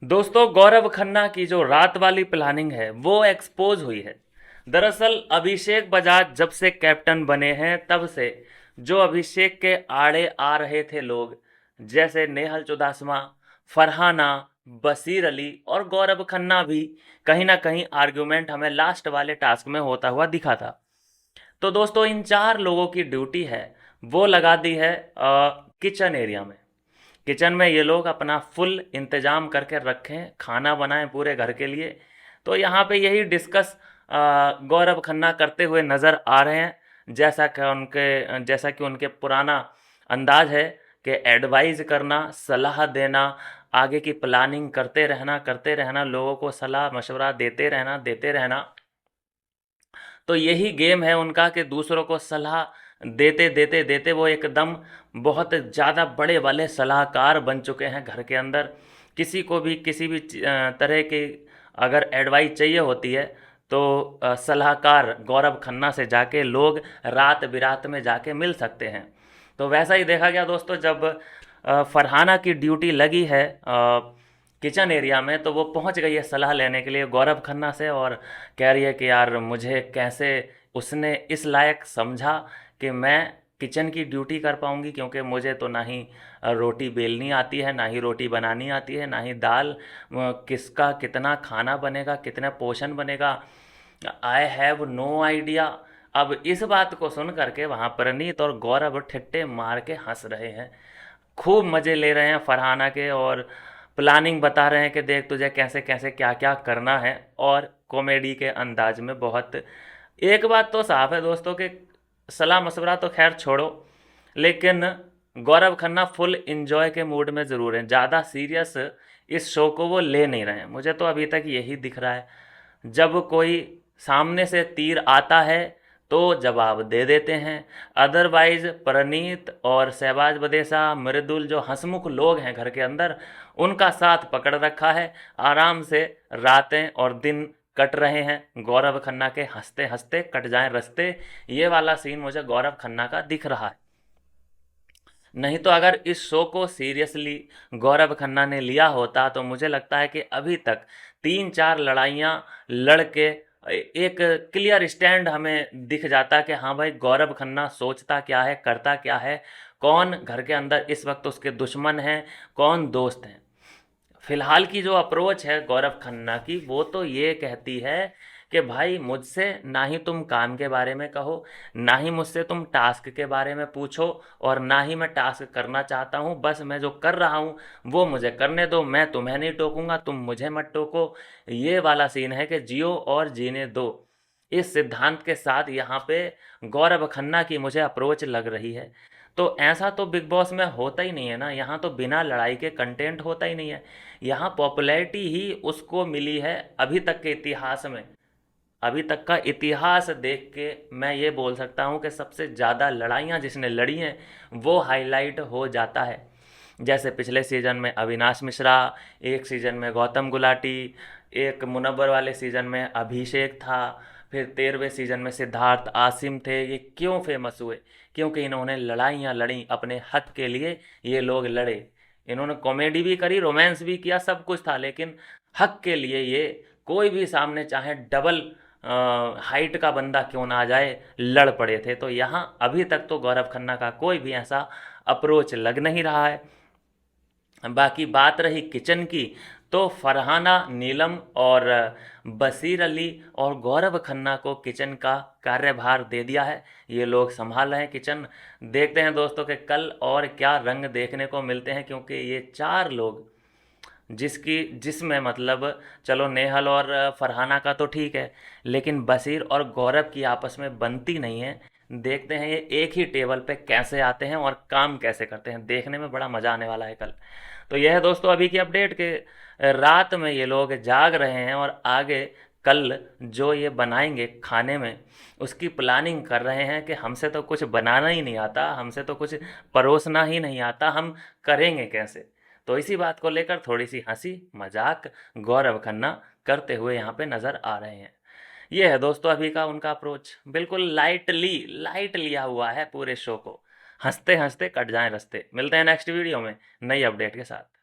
दोस्तों, गौरव खन्ना की जो रात वाली प्लानिंग है वो एक्सपोज हुई है। दरअसल अभिषेक बजाज जब से कैप्टन बने हैं तब से जो अभिषेक के आड़े आ रहे थे लोग, जैसे नेहल चुदासमा, फरहाना, बशीर अली और गौरव खन्ना भी कहीं ना कहीं आर्गुमेंट हमें लास्ट वाले टास्क में होता हुआ दिखा था। तो दोस्तों, इन चार लोगों की ड्यूटी है वो लगा दी है किचन एरिया में। किचन में ये लोग अपना फुल इंतजाम करके रखें, खाना बनाएं पूरे घर के लिए। तो यहाँ पे यही डिस्कस गौरव खन्ना करते हुए नज़र आ रहे हैं। जैसा कि उनके पुराना अंदाज है कि एडवाइज करना, सलाह देना, आगे की प्लानिंग करते रहना, लोगों को सलाह मशवरा देते रहना। तो यही गेम है उनका कि दूसरों को सलाह देते देते देते वो एकदम बहुत ज़्यादा बड़े वाले सलाहकार बन चुके हैं घर के अंदर। किसी को भी किसी भी तरह की अगर एडवाइस चाहिए होती है तो सलाहकार गौरव खन्ना से जाके लोग रात बिरात में जाके मिल सकते हैं। तो वैसा ही देखा गया दोस्तों, जब फरहाना की ड्यूटी लगी है किचन एरिया में, तो वो पहुंच गई है सलाह लेने के लिए गौरव खन्ना से और कह रही है कि यार मुझे कैसे उसने इस लायक समझा कि मैं किचन की ड्यूटी कर पाऊंगी, क्योंकि मुझे तो ना ही रोटी बेलनी आती है, ना ही रोटी बनानी आती है, ना ही दाल किसका कितना खाना बनेगा, कितना पोर्शन बनेगा, आई हैव नो आइडिया। अब इस बात को सुन करके वहाँ परनीत और गौरव ठिट्टे मार के हंस रहे हैं, खूब मज़े ले रहे हैं फरहाना के, और प्लानिंग बता रहे हैं कि देख तुझे कैसे कैसे क्या क्या करना है, और कॉमेडी के अंदाज में बहुत। एक बात तो साफ है दोस्तों कि सलाह मशवरा तो खैर छोड़ो, लेकिन गौरव खन्ना फुल इंजॉय के मूड में ज़रूर हैं। ज़्यादा सीरियस इस शो को वो ले नहीं रहे हैं, मुझे तो अभी तक यही दिख रहा है। जब कोई सामने से तीर आता है तो जवाब दे देते हैं। अदरवाइज प्रनीत और शहबाज बदेसा, मृदुल, जो हंसमुख लोग हैं घर के अंदर, उनका साथ पकड़ रखा है। आराम से रातें और दिन कट रहे हैं, गौरव खन्ना के हंसते हंसते कट जाएं रस्ते। ये वाला सीन मुझे गौरव खन्ना का दिख रहा है। नहीं तो अगर इस शो को सीरियसली गौरव खन्ना ने लिया होता तो मुझे लगता है कि अभी तक तीन चार लड़ाइयाँ लड़ के एक क्लियर स्टैंड हमें दिख जाता कि हाँ भाई, गौरव खन्ना सोचता क्या है, करता क्या है, कौन घर के अंदर इस वक्त उसके दुश्मन हैं, कौन दोस्त हैं। फिलहाल की जो अप्रोच है गौरव खन्ना की, वो तो ये कहती है कि भाई मुझसे ना ही तुम काम के बारे में कहो, ना ही मुझसे तुम टास्क के बारे में पूछो, और ना ही मैं टास्क करना चाहता हूँ। बस मैं जो कर रहा हूँ वो मुझे करने दो, मैं तुम्हें नहीं टोकूंगा, तुम मुझे मत टोको। ये वाला सीन है कि जियो और जीने दो। इस सिद्धांत के साथ यहाँ पे गौरव खन्ना की मुझे अप्रोच लग रही है। तो ऐसा तो बिग बॉस में होता ही नहीं है ना, यहाँ तो बिना लड़ाई के कंटेंट होता ही नहीं है। यहाँ पॉपुलैरिटी ही उसको मिली है अभी तक के इतिहास में। अभी तक का इतिहास देख के मैं ये बोल सकता हूँ कि सबसे ज़्यादा लड़ाइयाँ जिसने लड़ी हैं वो हाईलाइट हो जाता है। जैसे पिछले सीज़न में अविनाश मिश्रा, एक सीज़न में गौतम गुलाटी, एक मुनव्वर वाले सीज़न में अभिषेक था, फिर 13वें सीज़न में सिद्धार्थ आसिम थे। ये क्यों फेमस हुए? क्योंकि इन्होंने लड़ाइयाँ लड़ी अपने हक के लिए। ये लोग लड़े, इन्होंने कॉमेडी भी करी, रोमांस भी किया, सब कुछ था, लेकिन हक के लिए ये कोई भी सामने चाहे डबल हाइट का बंदा क्यों ना आ जाए, लड़ पड़े थे। तो यहाँ अभी तक तो गौरव खन्ना का कोई भी ऐसा अप्रोच लग नहीं रहा है। बाकी बात रही किचन की, तो फरहाना, नीलम और बशीर अली और गौरव खन्ना को किचन का कार्यभार दे दिया है। ये लोग संभाल रहे हैं किचन। देखते हैं दोस्तों कि कल और क्या रंग देखने को मिलते हैं, क्योंकि ये चार लोग जिसमें मतलब, चलो नेहल और फरहाना का तो ठीक है, लेकिन बशीर और गौरव की आपस में बनती नहीं है। देखते हैं ये एक ही टेबल पे कैसे आते हैं और काम कैसे करते हैं, देखने में बड़ा मज़ा आने वाला है कल। तो यह है दोस्तों अभी की अपडेट के रात में ये लोग जाग रहे हैं और आगे कल जो ये बनाएंगे खाने में उसकी प्लानिंग कर रहे हैं कि हमसे तो कुछ बनाना ही नहीं आता, हमसे तो कुछ परोसना ही नहीं आता, हम करेंगे कैसे। तो इसी बात को लेकर थोड़ी सी हंसी मजाक गौरव खन्ना करते हुए यहाँ पे नज़र आ रहे हैं। ये है दोस्तों अभी का उनका अप्रोच, बिल्कुल लाइट लिया हुआ है पूरे शो को। हंसते हंसते कट जाएं रस्ते। मिलते हैं नेक्स्ट वीडियो में नई अपडेट के साथ।